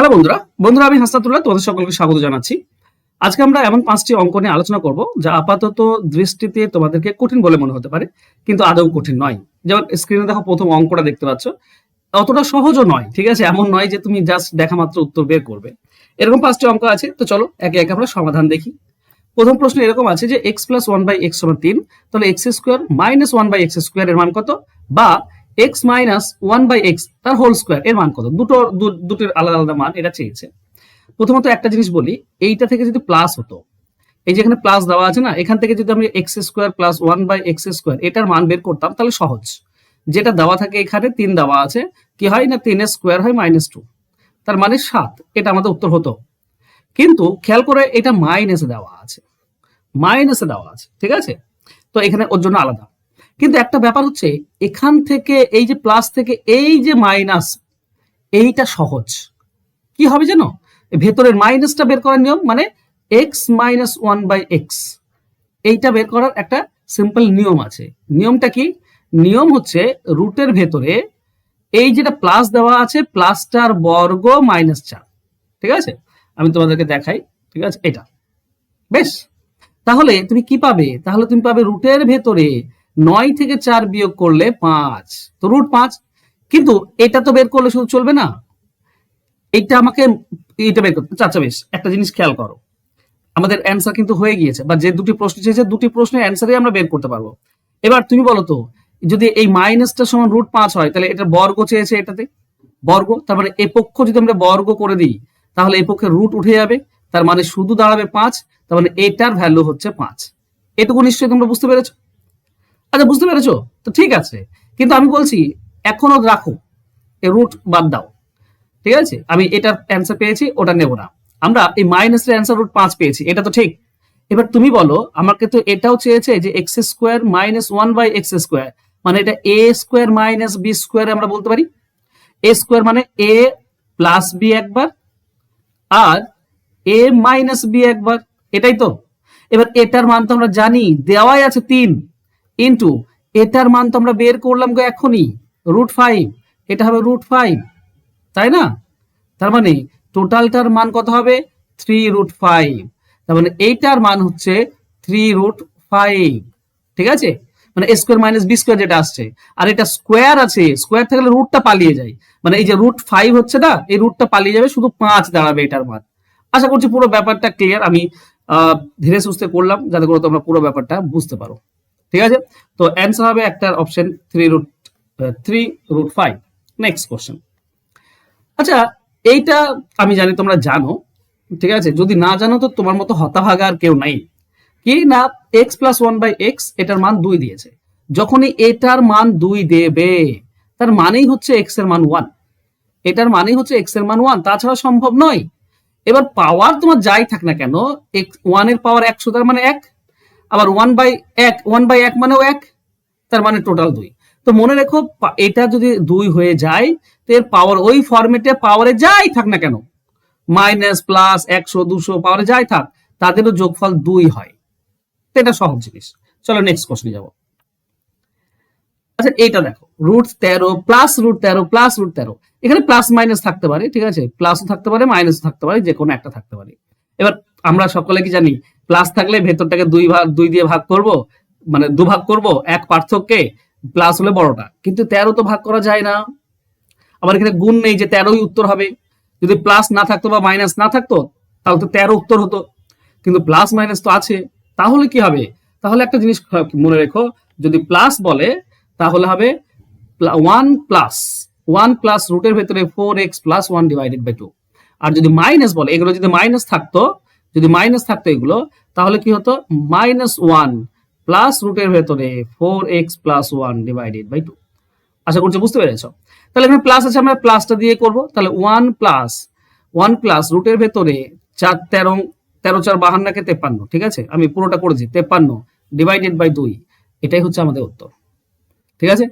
Hello বন্ধুরা আমি হাসনাতুল্লাহ, তোমাদের সকলকে স্বাগত জানাচ্ছি। আজকে আমরা এমন 5টি অঙ্ক নিয়ে আলোচনা করব যা আপাতত দৃষ্টিতে তোমাদেরকে কঠিন বলে মনে হতে পারে, কিন্তু আদৌ কঠিন নয়। যেমন স্ক্রিনে দেখো, প্রথম অঙ্কটা দেখতে পাচ্ছ, অতটা সহজও নয়, ঠিক আছে? এমন নয় যে তুমি জাস্ট দেখা মাত্র উত্তর বের করবে। এরকম 5টি অঙ্ক আছে, তো চলো একে একে আমরা সমাধান দেখি। প্রথম প্রশ্ন এরকম আছে যে x + 1/x = 3, তাহলে x² - 1/x² এর মান কত, বা x - 1/x তার হোল স্কয়ার এর মান কত। দুটোর আলাদা আলাদা মান এটা চেয়েছে। প্রথমত একটা জিনিস বলি, এইটা থেকে যদি প্লাস হতো, এই যে এখানে প্লাস দেওয়া আছে না, এখান থেকে যদি আমি x² + 1/x² এটার মান বের করতাম তাহলে সহজ। যেটা দেওয়া থাকে এখানে 3 দেওয়া আছে, কি হয় না 3 এর স্কয়ার হয় -2, তার মানে 7, এটা আমাদের উত্তর হতো। কিন্তু খেয়াল করে এটা মাইনাসে দেওয়া আছে, ঠিক আছে? তো এখানে ওর জন্য আলাদা। কিন্তু একটা ব্যাপার হচ্ছে, এখান থেকে এই যে প্লাস থেকে এই যে মাইনাস, এইটা সহজ। কি হবে জানো, ভেতরের মাইনাসটা বের করার নিয়ম, মানে x - 1/x, এইটা বের করার একটা সিম্পল নিয়ম আছে। নিয়মটা কি? নিয়ম হচ্ছে রুটের ভেতরে এই যেটা প্লাস দেওয়া আছে, প্লাসটার বর্গ -4, ঠিক আছে? আমি তোমাদেরকে দেখাই, ঠিক আছে? এটা বেশ। তাহলে তুমি কি পাবে? তাহলে তুমি পাবে রুটের ভেতরে 9 থেকে 4 বিয়োগ করলে 5, তো √5। কিন্তু এটা তো বের করলে শুধু চলবে না, এইটা আমাকে এইটা বের করতে। আচ্ছা বেশ, একটা জিনিস খেয়াল করো, আমাদের অ্যান্সার কিন্তু হয়ে গিয়েছে, বা যে দুটি প্রশ্ন চেয়েছে দুটি প্রশ্নের অ্যান্সারই আমরা বের করতে পারবো। এবার তুমি বলো তো, যদি এই মাইনাসটা সমান √5 হয়, তাহলে এটার বর্গ চেয়েছে, এটাতে বর্গ, তার মানে এ পক্ষ যদি আমরা বর্গ করে দিই, তাহলে এই পক্ষে রুট উঠে যাবে, তার মানে শুধু দাঁড়াবে 5, তার মানে এটার ভ্যালু হচ্ছে 5। এটুকু নিশ্চয়ই তোমরা বুঝতে পেরেছো? আচ্ছা বুঝতে পেরেছো তো, ঠিক আছে। কিন্তু আমি বলছি এখনো রাখো, এ রুট বাদ দাও, ঠিক আছে? আমি এটার অ্যান্সার পেয়েছি, ওটা নেব না। আমরা এই মাইনাসের অ্যান্সার √5 পেয়েছি, এটা তো ঠিক। এবার তুমি বলো, আমাকে তো এটাও চেয়েছে যে x² - 1/x², মানে এটা a² - b² আমরা বলতে পারি। a² মানে a প্লাস b একবার, আর a মাইনাস b একবার, এটাই তো। এবার এটার মান তো আমরা জানি, দেওয়াই আছে 3, ইন্টু এটার মান তো আমরা বের করলাম গো এখনই, √5, এটা হবে √5, তাই না? তার মানে টোটালটার মান কত হবে? 3√5, তার মানে এইটার মান হচ্ছে 3√5, ঠিক আছে? মানে a² - b² যেটা আসছে, আর এটা স্কোয়ার আছে, স্কোয়ার থাকলে রুটটা পালিয়ে যায়, মানে এই যে √5 হচ্ছে না, এই রুটটা পালিয়ে যাবে, শুধু 5 দাঁড়াবে এটার মান। আশা করছি পুরো ব্যাপারটা ক্লিয়ার। আমি ধীরে সুস্থে করলাম যাতে করে তোমরা পুরো ব্যাপারটা বুঝতে পারো, ঠিক আছে? তো অ্যান্সার হবে একটা অপশন 3√5। Next question. আচ্ছা, এইটা আমি জানি তোমরা জানো, ঠিক আছে? যদি না জানো তো তোমার মতো হতাভাগা আর কেউ নাই। কি না, x + 1/x এটার মান 2 দিয়েছে, যখনই এটার মান 2 দেবে, তার মানেই হচ্ছে x এর মান 1, এটার মানেই হচ্ছে x এর মান 1, তাছাড়া সম্ভব নয়। এবার পাওয়ার তোমার যাই থাক না কেন, 1 এর পাওয়ার 100, তার মানে 1, আবার 1/1 মানেও 1, তার মানে টোটাল 2। তো মনে রেখো, এটা যদি 2 হয়ে যায়, তো এর পাওয়ার ওই ফরম্যাটে পাওয়ারে যাই থাক না কেন, মাইনাস প্লাস 100 200 পাওয়ারে যাই থাক, তাদেরও যোগফল 2 হয়। তো এটা সহজ জিনিস। চলো নেক্সট কোশ্চেনে যাব। আচ্ছা এইটা দেখো, √13 প্লাস √13 প্লাস √13, এখানে প্লাস মাইনাস থাকতে পারে, ঠিক আছে? প্লাসও থাকতে পারে, মাইনাসও থাকতে পারে, যে কোনো একটা থাকতে পারে। এবার আমরা সকলে কি জানি, প্লাস থাকলে ভেতরটাকে 2 দিয়ে ভাগ করব, মানে 2 ভাগ করব, এক পার্থক্যে, প্লাস হলে বড়টা। কিন্তু 13 তো ভাগ করা যায় না। আবার এখানে গুণ নেই যে 13ই উত্তর হবে। যদি প্লাস না থাকতো বা মাইনাস না থাকতো, তাহলে তো 13 উত্তর হতো, কিন্তু প্লাস মাইনাস তো আছে। তাহলে কি হবে? তাহলে একটা জিনিস মনে রেখো, যদি প্লাস বলে তাহলে হবে 1 প্লাস রুটের ভেতরে 4x + 1 / 2। আর যদি মাইনাস বলে, এগুলো যদি মাইনাস থাকতো, এগুলো, তাহলে কি হতো? -1 প্লাস রুটের ভেতরে 4x + 1 / 2। আশা করছি বুঝতে পেরেছো। তাহলে এখানে প্লাস আছে, আমরা প্লাসটা দিয়ে করব। তাহলে 1 প্লাস রুটের ভেতরে 4 13 13 4 52 কে 53, ঠিক আছে? আমি পুরোটা করেছি, 53 / 2, এটাই হচ্ছে আমাদের উত্তর, ঠিক আছে?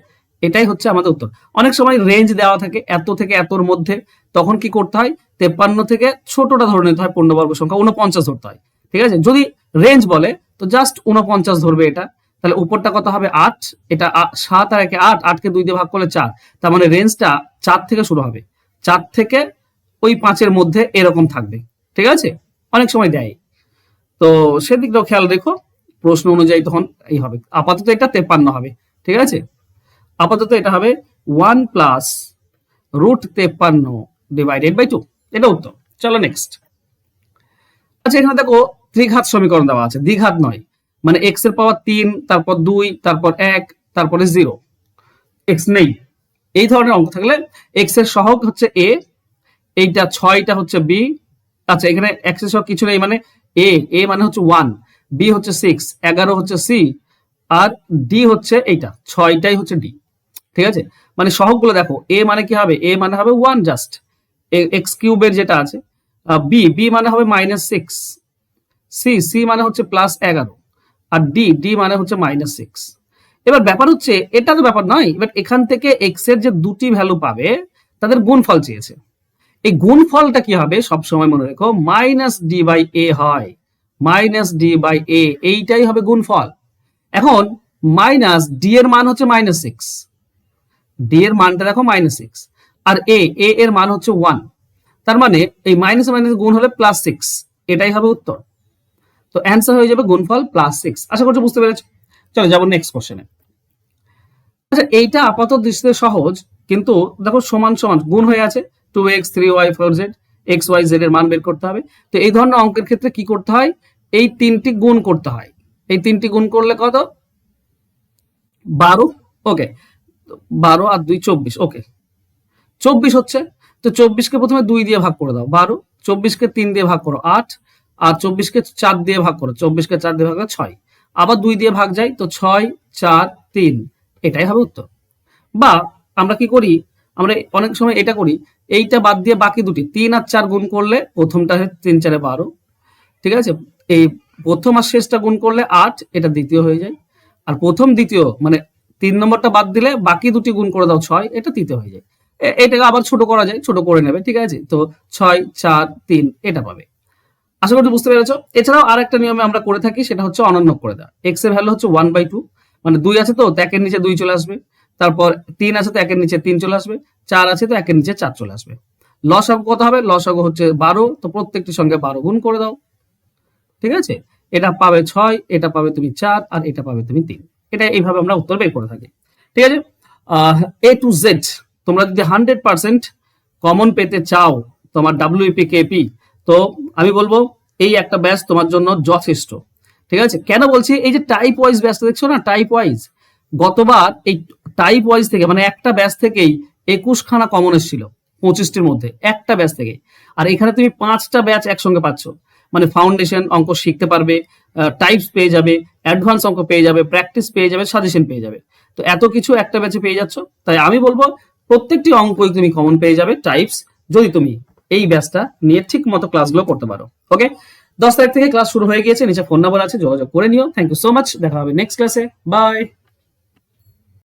এটাই হচ্ছে আমাদের উত্তর। অনেক সময় রেঞ্জ দেওয়া থাকে এত থেকে এতর মধ্যে, তখন কি করতে হয়? 53 থেকে ছোটটা ধরে নিতে হয়, পূর্ণবর্গ সংখ্যা 49 ধরতে হয়, ঠিক আছে? যদি রেঞ্জ বলে তো জাস্ট 49 ধরবে এটা। তাহলে উপরটা কত হবে? 8, এটা 7 আর 1 8, 8কে 2 দিয়ে ভাগ করলে 4, তার মানে রেঞ্জটা 4 থেকে শুরু হবে, 4 থেকে ওই 5-এর মধ্যে এরকম থাকবে, ঠিক আছে, অনেক সময় দেয়, তো সেদিকটাও খেয়াল রেখো, প্রশ্ন অনুযায়ী তখন এই হবে। আপাতত এটা 53 হবে, ঠিক আছে, আপাতত এটা হবে 1 প্লাস √53 ডিভাইডেড বাই 2, এটা উত্তর। চলো নেক্সট। আচ্ছা এখানে দেখো ত্রিঘাত সমীকরণ দেওয়া আছে, দ্বিঘাত নয়, মানে এক্স এর পাওয়ার 3, তারপর 2, তারপর 1, তারপরে 0, এক্স নেই। এই ধরনের অঙ্ক থাকলে এক্স এর সহগ হচ্ছে এ, এইটা 6টা হচ্ছে বি। আচ্ছা এখানে এক্স এর সহগ কিছু নেই, মানে এ মানে হচ্ছে 1, বি হচ্ছে 6, 11 হচ্ছে সি, আর ডি হচ্ছে এইটা 6টাই হচ্ছে ডি, ঠিক আছে। মানে সহগগুলো দেখো, এ মানে কি হবে, এ মানে হবে 1 জাস্ট, এক্স কিউবের যেটা আছে, বি মানে হবে -6, সি মানে হচ্ছে +11, আর ডি মানে হচ্ছে -6। এবার ব্যাপার হচ্ছে, এটা তো ব্যাপার নয়, এবার এখান থেকে এক্স এর যে দুটি ভ্যালু পাবে তাদের গুণফল চেয়েছে। এই গুণফলটা কি হবে সবসময় মনে রেখো, -d/a হয়, -d/a, এইটাই হবে গুণফল। এখন ডি এর মান হচ্ছে -6, ডি এর মানটা দেখো -6, আর এ এর মান হচ্ছে 1, তার মানে এই মাইনাস মাইনাস গুণ হলে +6, এটাই হবে উত্তর। তো অ্যান্সার হয়ে যাবে গুণফল +6। আশা করছি বুঝতে পেরেছো। চলো যাবো নেক্সট কোশ্চেনে। আচ্ছা এইটা আপাতত দৃষ্টিতে সহজ, কিন্তু দেখো সমান সমান গুণ হয়ে আছে, 2x 3y 4z, x y z এর মান বের করতে হবে। তো এই ধরনের অঙ্কের ক্ষেত্রে কি করতে হয়, এই তিনটি গুণ করতে হয়, এই তিনটি গুণ করলে কত, 12, ওকে, 12 আর 2 24, ওকে 24 হচ্ছে। তো 24কে প্রথমে 2 দিয়ে ভাগ করে দাও 12, 24কে 3 দিয়ে ভাগ করো 8, আর 24কে 4 দিয়ে ভাগ করো, 24কে 4 দিয়ে ভাগ করো 6, আবার 2 দিয়ে ভাগ যায়, তো 6 4 3, এটাই হবে উত্তর। বা আমরা কি করি, আমরা অনেক সময় এটা করি, এইটা বাদ দিয়ে বাকি দুটি 3 আর 4 গুণ করলে প্রথমটা 3 4 12, ঠিক আছে, এই প্রথম আর শেষটা গুণ করলে 8, এটা দ্বিতীয় হয়ে যায়, আর প্রথম দ্বিতীয় মানে 3 নম্বরটা বাদ দিলে বাকি দুটি গুণ করে দাও 6, এটা তৃতীয় হয়ে যায়। এটাকে আবার ছোট করা যায়, ছোট করে নেবে, ঠিক আছে, তো 6 4 3 এটা পাবে। আশা করি বুঝতে পেরেছো। এছাড়াও আর একটা নিয়মে আমরা করে থাকি, সেটা হচ্ছে অনন্য করে দেওয়া। এক্স এর ভ্যালু হচ্ছে 1/2, মানে 2 আছে তো 1-এর নিচে 2 চলে আসবে, তারপর 3 আছে তো 1-এর নিচে 3 চলে আসবে, 4 আছে তো 1-এর নিচে 4 চলে আসবে। লসাগু কত হবে, লসাগু হচ্ছে 12, তো প্রত্যেকটির সঙ্গে 12 গুণ করে দাও, ঠিক আছে, এটা পাবে 6, এটা পাবে তুমি 4, আর এটা পাবে তুমি 3। এটা এইভাবে আমরা উত্তর বের করে থাকি, ঠিক আছে। A to Z তোমরা যদি 100% কমন পেতে চাও তোমার WEP KP, তো আমি বলবো এই একটা ব্যাচ তোমার জন্য যথেষ্ট, ঠিক আছে। কেন বলছি, এই যে টাইপ ওয়াইজ ব্যাচটা দেখছো না, টাইপ ওয়াইজ, গতবার এই টাইপ ওয়াইজ থেকে মানে একটা ব্যাচ থেকেই 21খানা কমন এসেছিল 25টির মধ্যে, একটা ব্যাচ থেকে। আর এখানে তুমি 5টা ব্যাচ একসঙ্গে পাচ্ছ, মানে ফাউন্ডেশন অঙ্ক শিখতে পারবে, টাইপস পেয়ে যাবে, অ্যাডভান্স অঙ্ক পেয়ে যাবে, প্র্যাকটিস পেয়ে যাবে, সাজেশন পেয়ে যাবে। তো এত কিছু একটা ব্যাচে পেয়ে যাচ্ছ, তাই আমি বলবো প্রত্যেকটি অঙ্কই তুমি কমন পেয়ে যাবে টাইপস, যদি তুমি এই ব্যাচটা নিয়ে ঠিক মতো ক্লাসগুলো করতে পারো। ওকে, 10 তারিখ থেকে ক্লাস শুরু হয়ে গিয়েছে, নিচে ফোন নাম্বার আছে, যোগাযোগ করে নিও। থ্যাংক ইউ সো মাচ, দেখা হবে নেক্সট ক্লাসে, বাই।